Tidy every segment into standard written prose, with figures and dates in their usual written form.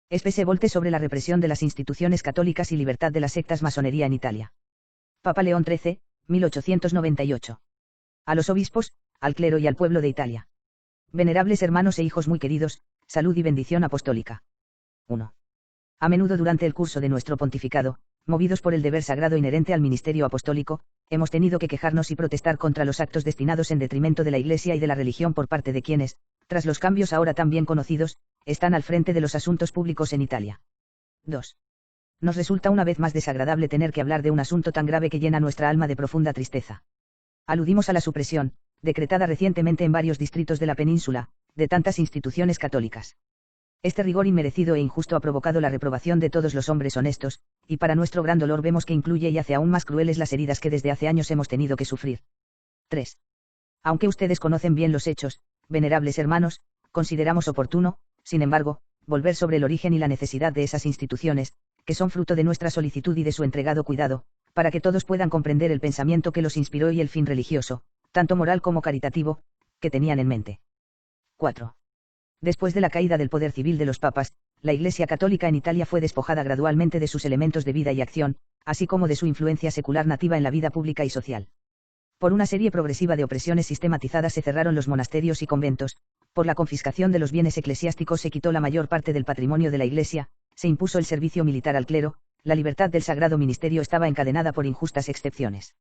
Spese volte sobre la represión de las instituciones católicas y libertad de las sectas masonería en Italia. Papa León XIII, 1898. A los obispos, al clero y al pueblo de Italia. Venerables hermanos e hijos muy queridos, salud y bendición apostólica. 1. A menudo durante el curso de nuestro pontificado, movidos por el deber sagrado inherente al ministerio apostólico, hemos tenido que quejarnos y protestar contra los actos destinados en detrimento de la Iglesia y de la religión por parte de quienes, tras los cambios ahora tan bien conocidos, están al frente de los asuntos públicos en Italia. 2. Nos resulta una vez más desagradable tener que hablar de un asunto tan grave que llena nuestra alma de profunda tristeza. Aludimos a la supresión, decretada recientemente en varios distritos de la península, de tantas instituciones católicas. Este rigor inmerecido e injusto ha provocado la reprobación de todos los hombres honestos, y para nuestro gran dolor vemos que incluye y hace aún más crueles las heridas que desde hace años hemos tenido que sufrir. 3. Aunque ustedes conocen bien los hechos, venerables hermanos, consideramos oportuno, sin embargo, volver sobre el origen y la necesidad de esas instituciones, que son fruto de nuestra solicitud y de su entregado cuidado, para que todos puedan comprender el pensamiento que los inspiró y el fin religioso, tanto moral como caritativo, que tenían en mente. 4. Después de la caída del poder civil de los papas, la Iglesia católica en Italia fue despojada gradualmente de sus elementos de vida y acción, así como de su influencia secular nativa en la vida pública y social. Por una serie progresiva de opresiones sistematizadas se cerraron los monasterios y conventos, por la confiscación de los bienes eclesiásticos se quitó la mayor parte del patrimonio de la Iglesia, se impuso el servicio militar al clero, la libertad del sagrado ministerio estaba encadenada por injustas excepciones.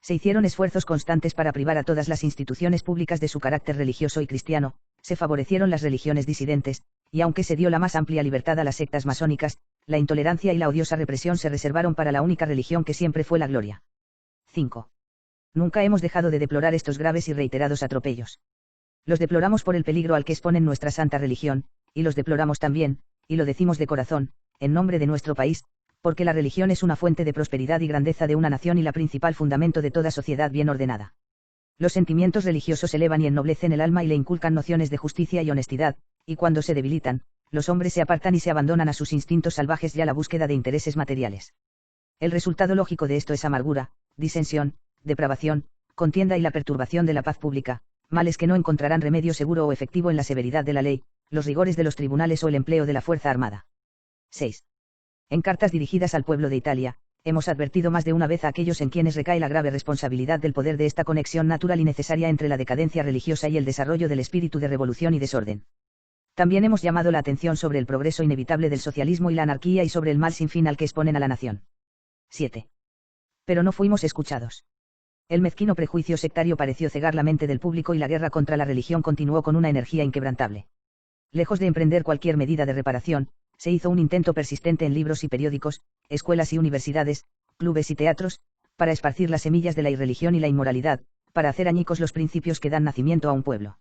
Se hicieron esfuerzos constantes para privar a todas las instituciones públicas de su carácter religioso y cristiano, se favorecieron las religiones disidentes, y aunque se dio la más amplia libertad a las sectas masónicas, la intolerancia y la odiosa represión se reservaron para la única religión que siempre fue la gloria. 5. Nunca hemos dejado de deplorar estos graves y reiterados atropellos. Los deploramos por el peligro al que exponen nuestra santa religión, y los deploramos también, y lo decimos de corazón, en nombre de nuestro país, porque la religión es una fuente de prosperidad y grandeza de una nación y la principal fundamento de toda sociedad bien ordenada. Los sentimientos religiosos elevan y ennoblecen el alma y le inculcan nociones de justicia y honestidad, y cuando se debilitan, los hombres se apartan y se abandonan a sus instintos salvajes y a la búsqueda de intereses materiales. El resultado lógico de esto es amargura, disensión, depravación, contienda y la perturbación de la paz pública, males que no encontrarán remedio seguro o efectivo en la severidad de la ley, los rigores de los tribunales o el empleo de la fuerza armada. 6. En cartas dirigidas al pueblo de Italia, hemos advertido más de una vez a aquellos en quienes recae la grave responsabilidad del poder de esta conexión natural y necesaria entre la decadencia religiosa y el desarrollo del espíritu de revolución y desorden. También hemos llamado la atención sobre el progreso inevitable del socialismo y la anarquía y sobre el mal sin fin al que exponen a la nación. 7. Pero no fuimos escuchados. El mezquino prejuicio sectario pareció cegar la mente del público y la guerra contra la religión continuó con una energía inquebrantable. Lejos de emprender cualquier medida de reparación, se hizo un intento persistente en libros y periódicos, escuelas y universidades, clubes y teatros, para esparcir las semillas de la irreligión y la inmoralidad, para hacer añicos los principios que dan nacimiento a un pueblo.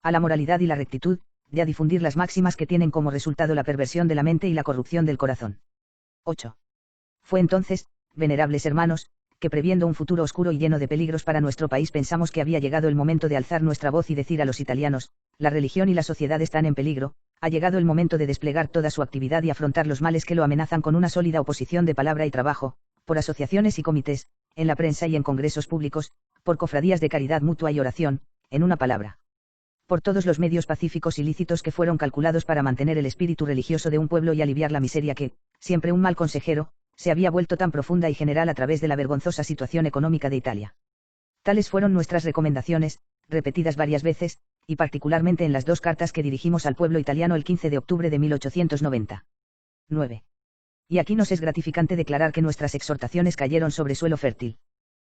A la moralidad y la rectitud, de a difundir las máximas que tienen como resultado la perversión de la mente y la corrupción del corazón. 8. Fue entonces, venerables hermanos, que previendo un futuro oscuro y lleno de peligros para nuestro país pensamos que había llegado el momento de alzar nuestra voz y decir a los italianos, la religión y la sociedad están en peligro, ha llegado el momento de desplegar toda su actividad y afrontar los males que lo amenazan con una sólida oposición de palabra y trabajo, por asociaciones y comités, en la prensa y en congresos públicos, por cofradías de caridad mutua y oración, en una palabra. Por todos los medios pacíficos y lícitos que fueron calculados para mantener el espíritu religioso de un pueblo y aliviar la miseria que, siempre un mal consejero, se había vuelto tan profunda y general a través de la vergonzosa situación económica de Italia. Tales fueron nuestras recomendaciones, repetidas varias veces, y particularmente en las dos cartas que dirigimos al pueblo italiano el 15 de octubre de 1890. 9. Y aquí nos es gratificante declarar que nuestras exhortaciones cayeron sobre suelo fértil.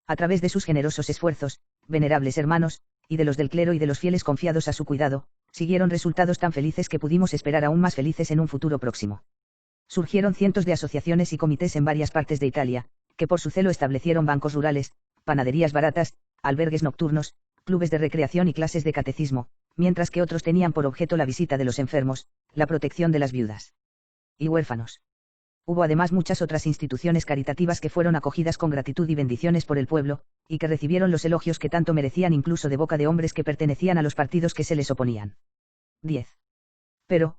A través de sus generosos esfuerzos, venerables hermanos, y de los del clero y de los fieles confiados a su cuidado, siguieron resultados tan felices que pudimos esperar aún más felices en un futuro próximo. Surgieron cientos de asociaciones y comités en varias partes de Italia, que por su celo establecieron bancos rurales, panaderías baratas, albergues nocturnos, clubes de recreación y clases de catecismo, mientras que otros tenían por objeto la visita de los enfermos, la protección de las viudas y huérfanos. Hubo además muchas otras instituciones caritativas que fueron acogidas con gratitud y bendiciones por el pueblo, y que recibieron los elogios que tanto merecían incluso de boca de hombres que pertenecían a los partidos que se les oponían. 10. Pero,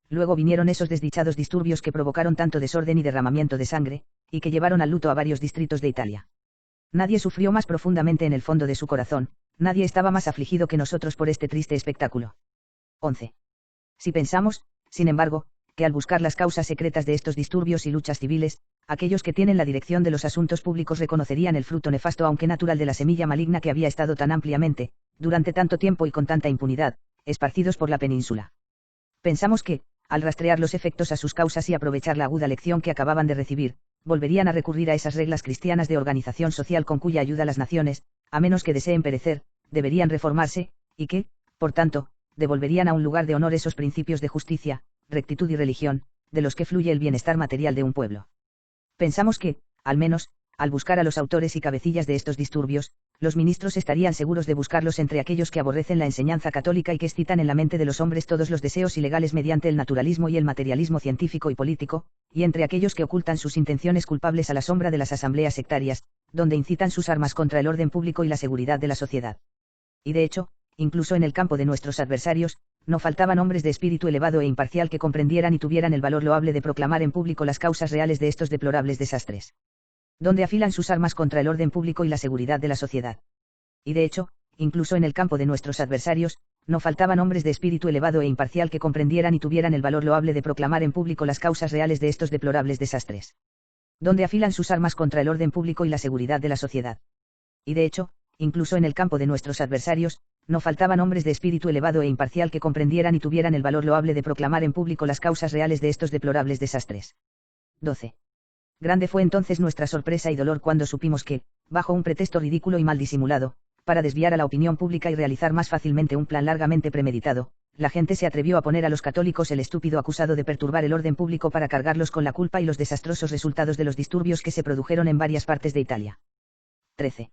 luego vinieron esos desdichados disturbios que provocaron tanto desorden y derramamiento de sangre, y que llevaron al luto a varios distritos de Italia. Nadie sufrió más profundamente en el fondo de su corazón, nadie estaba más afligido que nosotros por este triste espectáculo. 11. Si pensamos, sin embargo, que al buscar las causas secretas de estos disturbios y luchas civiles, aquellos que tienen la dirección de los asuntos públicos reconocerían el fruto nefasto aunque natural de la semilla maligna que había estado tan ampliamente, durante tanto tiempo y con tanta impunidad, esparcidos por la península. Pensamos que, al rastrear los efectos a sus causas y aprovechar la aguda lección que acababan de recibir, volverían a recurrir a esas reglas cristianas de organización social con cuya ayuda las naciones, a menos que deseen perecer, deberían reformarse, y que, por tanto, devolverían a un lugar de honor esos principios de justicia, rectitud y religión, de los que fluye el bienestar material de un pueblo. Pensamos que, al menos, al buscar a los autores y cabecillas de estos disturbios, los ministros estarían seguros de buscarlos entre aquellos que aborrecen la enseñanza católica y que excitan en la mente de los hombres todos los deseos ilegales mediante el naturalismo y el materialismo científico y político, y entre aquellos que ocultan sus intenciones culpables a la sombra de las asambleas sectarias, donde incitan sus armas contra el orden público y la seguridad de la sociedad. Y de hecho, incluso en el campo de nuestros adversarios, no faltaban hombres de espíritu elevado e imparcial que comprendieran y tuvieran el valor loable de proclamar en público las causas reales de estos deplorables desastres. Donde afilan sus armas contra el orden público y la seguridad de la sociedad. Y de hecho, incluso en el campo de nuestros adversarios, no faltaban hombres de espíritu elevado e imparcial que comprendieran y tuvieran el valor loable de proclamar en público las causas reales de estos deplorables desastres. Donde afilan sus armas contra el orden público y la seguridad de la sociedad. Y de hecho, incluso en el campo de nuestros adversarios, no faltaban hombres de espíritu elevado e imparcial que comprendieran y tuvieran el valor loable de proclamar en público las causas reales de estos deplorables desastres. 12. Grande fue entonces nuestra sorpresa y dolor cuando supimos que, bajo un pretexto ridículo y mal disimulado, para desviar a la opinión pública y realizar más fácilmente un plan largamente premeditado, la gente se atrevió a poner a los católicos el estúpido acusado de perturbar el orden público para cargarlos con la culpa y los desastrosos resultados de los disturbios que se produjeron en varias partes de Italia. 13.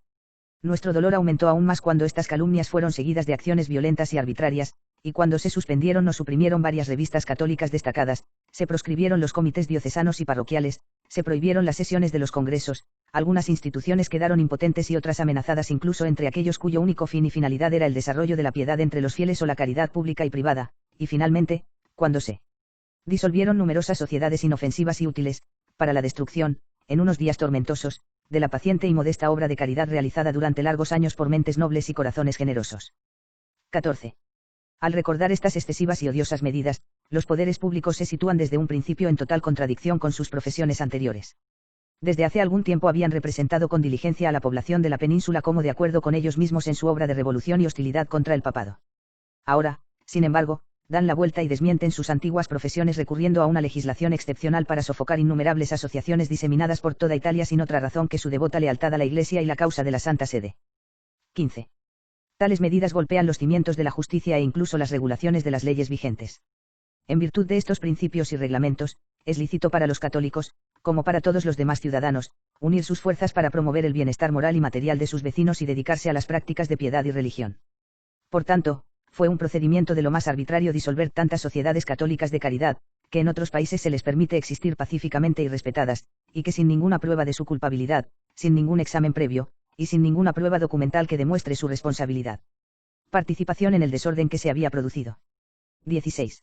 Nuestro dolor aumentó aún más cuando estas calumnias fueron seguidas de acciones violentas y arbitrarias, y cuando se suspendieron o suprimieron varias revistas católicas destacadas, se proscribieron los comités diocesanos y parroquiales, se prohibieron las sesiones de los congresos, algunas instituciones quedaron impotentes y otras amenazadas incluso entre aquellos cuyo único fin y finalidad era el desarrollo de la piedad entre los fieles o la caridad pública y privada, y finalmente, cuando se disolvieron numerosas sociedades inofensivas y útiles, para la destrucción, en unos días tormentosos, de la paciente y modesta obra de caridad realizada durante largos años por mentes nobles y corazones generosos. 14. Al recordar estas excesivas y odiosas medidas, los poderes públicos se sitúan desde un principio en total contradicción con sus profesiones anteriores. Desde hace algún tiempo habían representado con diligencia a la población de la península como de acuerdo con ellos mismos en su obra de revolución y hostilidad contra el papado. Ahora, sin embargo, dan la vuelta y desmienten sus antiguas profesiones recurriendo a una legislación excepcional para sofocar innumerables asociaciones diseminadas por toda Italia sin otra razón que su devota lealtad a la Iglesia y la causa de la Santa Sede. 15. Tales medidas golpean los cimientos de la justicia e incluso las regulaciones de las leyes vigentes. En virtud de estos principios y reglamentos, es lícito para los católicos, como para todos los demás ciudadanos, unir sus fuerzas para promover el bienestar moral y material de sus vecinos y dedicarse a las prácticas de piedad y religión. Por tanto, fue un procedimiento de lo más arbitrario disolver tantas sociedades católicas de caridad, que en otros países se les permite existir pacíficamente y respetadas, y que sin ninguna prueba de su culpabilidad, sin ningún examen previo, y sin ninguna prueba documental que demuestre su responsabilidad. Participación en el desorden que se había producido. 16.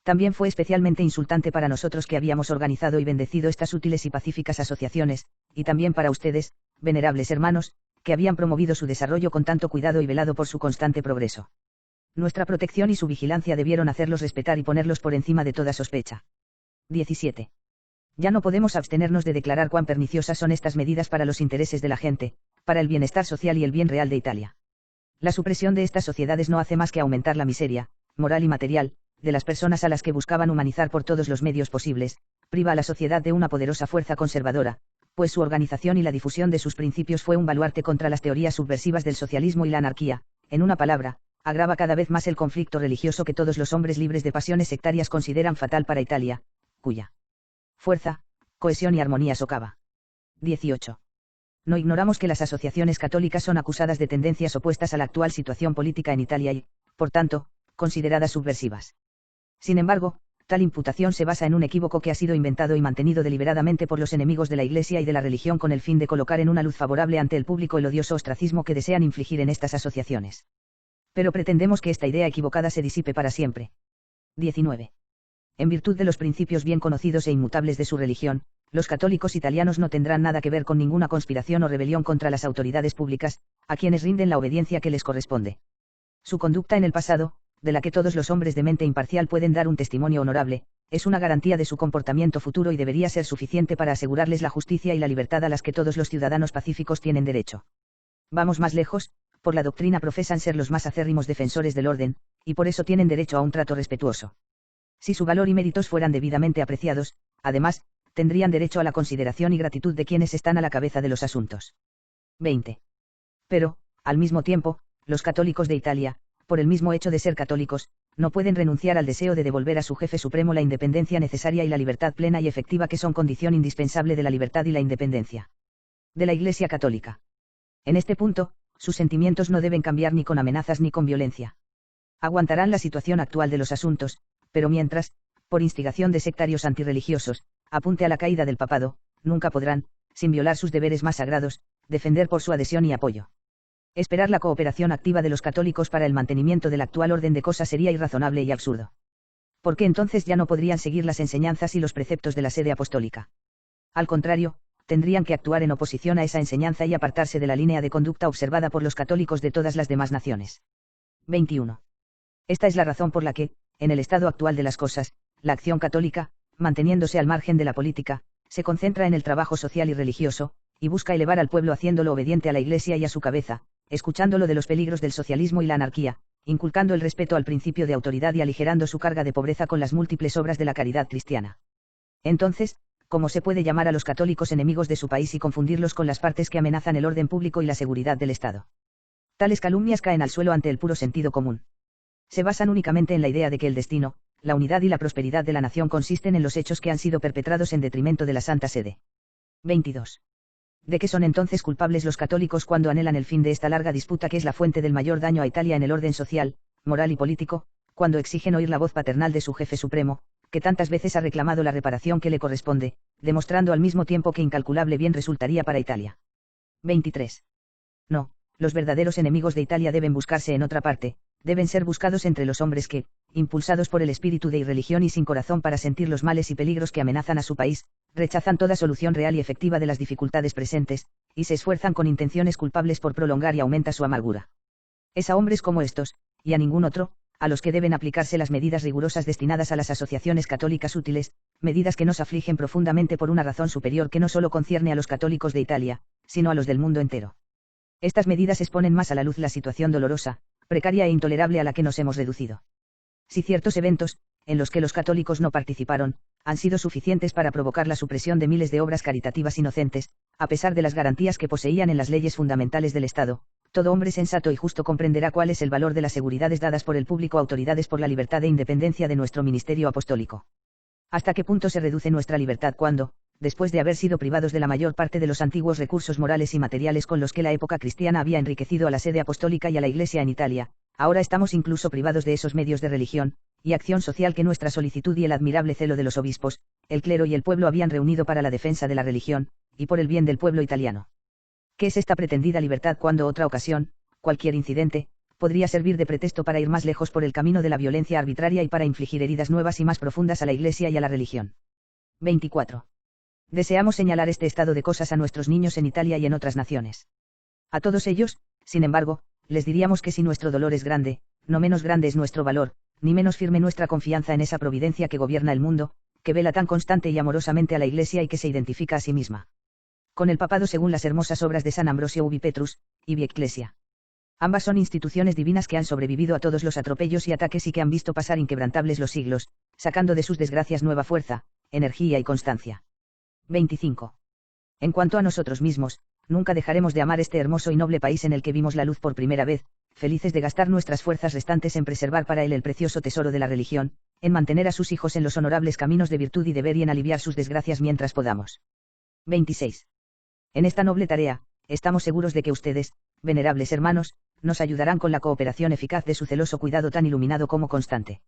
También fue especialmente insultante para nosotros que habíamos organizado y bendecido estas útiles y pacíficas asociaciones, y también para ustedes, venerables hermanos, que habían promovido su desarrollo con tanto cuidado y velado por su constante progreso. Nuestra protección y su vigilancia debieron hacerlos respetar y ponerlos por encima de toda sospecha. 17. Ya no podemos abstenernos de declarar cuán perniciosas son estas medidas para los intereses de la gente, para el bienestar social y el bien real de Italia. La supresión de estas sociedades no hace más que aumentar la miseria, moral y material, de las personas a las que buscaban humanizar por todos los medios posibles, priva a la sociedad de una poderosa fuerza conservadora, pues su organización y la difusión de sus principios fue un baluarte contra las teorías subversivas del socialismo y la anarquía, en una palabra, agrava cada vez más el conflicto religioso que todos los hombres libres de pasiones sectarias consideran fatal para Italia, cuya fuerza, cohesión y armonía socava. 18. No ignoramos que las asociaciones católicas son acusadas de tendencias opuestas a la actual situación política en Italia y, por tanto, consideradas subversivas. Sin embargo, tal imputación se basa en un equívoco que ha sido inventado y mantenido deliberadamente por los enemigos de la Iglesia y de la religión con el fin de colocar en una luz favorable ante el público el odioso ostracismo que desean infligir en estas asociaciones. Pero pretendemos que esta idea equivocada se disipe para siempre. 19. En virtud de los principios bien conocidos e inmutables de su religión, los católicos italianos no tendrán nada que ver con ninguna conspiración o rebelión contra las autoridades públicas, a quienes rinden la obediencia que les corresponde. Su conducta en el pasado, de la que todos los hombres de mente imparcial pueden dar un testimonio honorable, es una garantía de su comportamiento futuro y debería ser suficiente para asegurarles la justicia y la libertad a las que todos los ciudadanos pacíficos tienen derecho. Vamos más lejos, por la doctrina profesan ser los más acérrimos defensores del orden, y por eso tienen derecho a un trato respetuoso. Si su valor y méritos fueran debidamente apreciados, además, tendrían derecho a la consideración y gratitud de quienes están a la cabeza de los asuntos. 20. Pero, al mismo tiempo, los católicos de Italia, por el mismo hecho de ser católicos, no pueden renunciar al deseo de devolver a su jefe supremo la independencia necesaria y la libertad plena y efectiva que son condición indispensable de la libertad y la independencia de la Iglesia católica. En este punto, sus sentimientos no deben cambiar ni con amenazas ni con violencia. Aguantarán la situación actual de los asuntos, pero mientras, por instigación de sectarios antirreligiosos, apunte a la caída del papado, nunca podrán, sin violar sus deberes más sagrados, defender por su adhesión y apoyo. Esperar la cooperación activa de los católicos para el mantenimiento del actual orden de cosas sería irrazonable y absurdo. Porque entonces ya no podrían seguir las enseñanzas y los preceptos de la sede apostólica. Al contrario, tendrían que actuar en oposición a esa enseñanza y apartarse de la línea de conducta observada por los católicos de todas las demás naciones. 21. Esta es la razón por la que, en el estado actual de las cosas, la acción católica, manteniéndose al margen de la política, se concentra en el trabajo social y religioso, y busca elevar al pueblo haciéndolo obediente a la Iglesia y a su cabeza, escuchándolo de los peligros del socialismo y la anarquía, inculcando el respeto al principio de autoridad y aligerando su carga de pobreza con las múltiples obras de la caridad cristiana. Entonces, ¿cómo se puede llamar a los católicos enemigos de su país y confundirlos con las partes que amenazan el orden público y la seguridad del Estado? Tales calumnias caen al suelo ante el puro sentido común. Se basan únicamente en la idea de que el destino, la unidad y la prosperidad de la nación consisten en los hechos que han sido perpetrados en detrimento de la Santa Sede. 22. ¿De qué son entonces culpables los católicos cuando anhelan el fin de esta larga disputa que es la fuente del mayor daño a Italia en el orden social, moral y político, cuando exigen oír la voz paternal de su jefe supremo, que tantas veces ha reclamado la reparación que le corresponde, demostrando al mismo tiempo que incalculable bien resultaría para Italia? 23. No, los verdaderos enemigos de Italia deben buscarse en otra parte, deben ser buscados entre los hombres que, impulsados por el espíritu de irreligión y sin corazón para sentir los males y peligros que amenazan a su país, rechazan toda solución real y efectiva de las dificultades presentes, y se esfuerzan con intenciones culpables por prolongar y aumentar su amargura. Es a hombres como estos, y a ningún otro, a los que deben aplicarse las medidas rigurosas destinadas a las asociaciones católicas útiles, medidas que nos afligen profundamente por una razón superior que no solo concierne a los católicos de Italia, sino a los del mundo entero. Estas medidas exponen más a la luz la situación dolorosa, precaria e intolerable a la que nos hemos reducido. Si ciertos eventos, en los que los católicos no participaron, han sido suficientes para provocar la supresión de miles de obras caritativas inocentes, a pesar de las garantías que poseían en las leyes fundamentales del Estado, todo hombre sensato y justo comprenderá cuál es el valor de las seguridades dadas por el público a autoridades por la libertad e independencia de nuestro ministerio apostólico. ¿Hasta qué punto se reduce nuestra libertad cuando, después de haber sido privados de la mayor parte de los antiguos recursos morales y materiales con los que la época cristiana había enriquecido a la sede apostólica y a la Iglesia en Italia, ahora estamos incluso privados de esos medios de religión y acción social que nuestra solicitud y el admirable celo de los obispos, el clero y el pueblo habían reunido para la defensa de la religión, y por el bien del pueblo italiano? ¿Qué es esta pretendida libertad cuando otra ocasión, cualquier incidente, podría servir de pretexto para ir más lejos por el camino de la violencia arbitraria y para infligir heridas nuevas y más profundas a la Iglesia y a la religión? 24. Deseamos señalar este estado de cosas a nuestros niños en Italia y en otras naciones. A todos ellos, sin embargo, les diríamos que si nuestro dolor es grande, no menos grande es nuestro valor, ni menos firme nuestra confianza en esa providencia que gobierna el mundo, que vela tan constante y amorosamente a la Iglesia y que se identifica a sí misma con el papado según las hermosas obras de San Ambrosio Ubi Petrus, Ibi Ecclesia. Ambas son instituciones divinas que han sobrevivido a todos los atropellos y ataques y que han visto pasar inquebrantables los siglos, sacando de sus desgracias nueva fuerza, energía y constancia. 25. En cuanto a nosotros mismos, nunca dejaremos de amar este hermoso y noble país en el que vimos la luz por primera vez, felices de gastar nuestras fuerzas restantes en preservar para él el precioso tesoro de la religión, en mantener a sus hijos en los honorables caminos de virtud y deber y en aliviar sus desgracias mientras podamos. 26. En esta noble tarea, estamos seguros de que ustedes, venerables hermanos, nos ayudarán con la cooperación eficaz de su celoso cuidado tan iluminado como constante.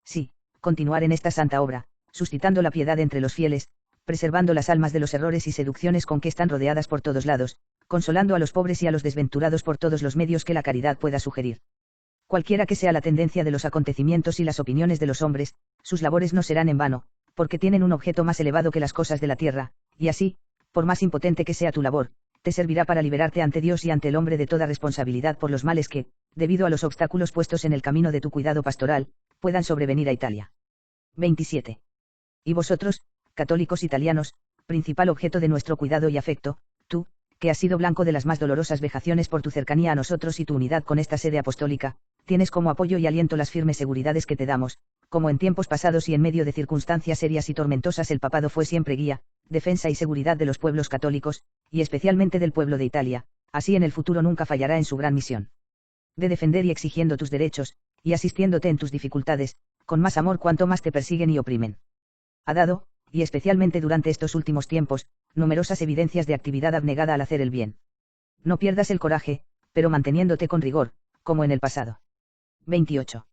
Sí, continuar en esta santa obra, suscitando la piedad entre los fieles, preservando las almas de los errores y seducciones con que están rodeadas por todos lados, consolando a los pobres y a los desventurados por todos los medios que la caridad pueda sugerir. Cualquiera que sea la tendencia de los acontecimientos y las opiniones de los hombres, sus labores no serán en vano, porque tienen un objeto más elevado que las cosas de la tierra, y así, por más impotente que sea tu labor, te servirá para liberarte ante Dios y ante el hombre de toda responsabilidad por los males que, debido a los obstáculos puestos en el camino de tu cuidado pastoral, puedan sobrevenir a Italia. 27. Y vosotros, católicos italianos, principal objeto de nuestro cuidado y afecto, tú, que has sido blanco de las más dolorosas vejaciones por tu cercanía a nosotros y tu unidad con esta sede apostólica, tienes como apoyo y aliento las firmes seguridades que te damos, como en tiempos pasados y en medio de circunstancias serias y tormentosas el papado fue siempre guía, defensa y seguridad de los pueblos católicos, y especialmente del pueblo de Italia, así en el futuro nunca fallará en su gran misión de defender y exigiendo tus derechos, y asistiéndote en tus dificultades, con más amor cuanto más te persiguen y oprimen. Ha dado, y especialmente durante estos últimos tiempos, numerosas evidencias de actividad abnegada al hacer el bien. No pierdas el coraje, pero manteniéndote con rigor, como en el pasado. 28.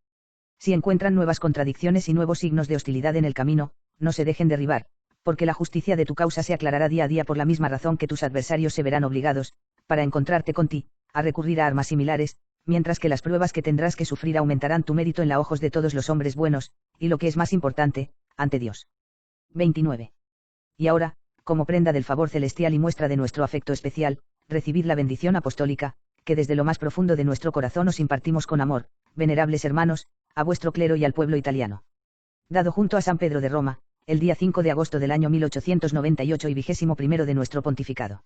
Si encuentran nuevas contradicciones y nuevos signos de hostilidad en el camino, no se dejen derribar, porque la justicia de tu causa se aclarará día a día por la misma razón que tus adversarios se verán obligados, para encontrarte con ti, a recurrir a armas similares, mientras que las pruebas que tendrás que sufrir aumentarán tu mérito en los ojos de todos los hombres buenos, y lo que es más importante, ante Dios. 29. Y ahora, como prenda del favor celestial y muestra de nuestro afecto especial, recibid la bendición apostólica, que desde lo más profundo de nuestro corazón os impartimos con amor, venerables hermanos, a vuestro clero y al pueblo italiano. Dado junto a San Pedro de Roma, el día 5 de agosto del año 1898 y 21º de nuestro pontificado.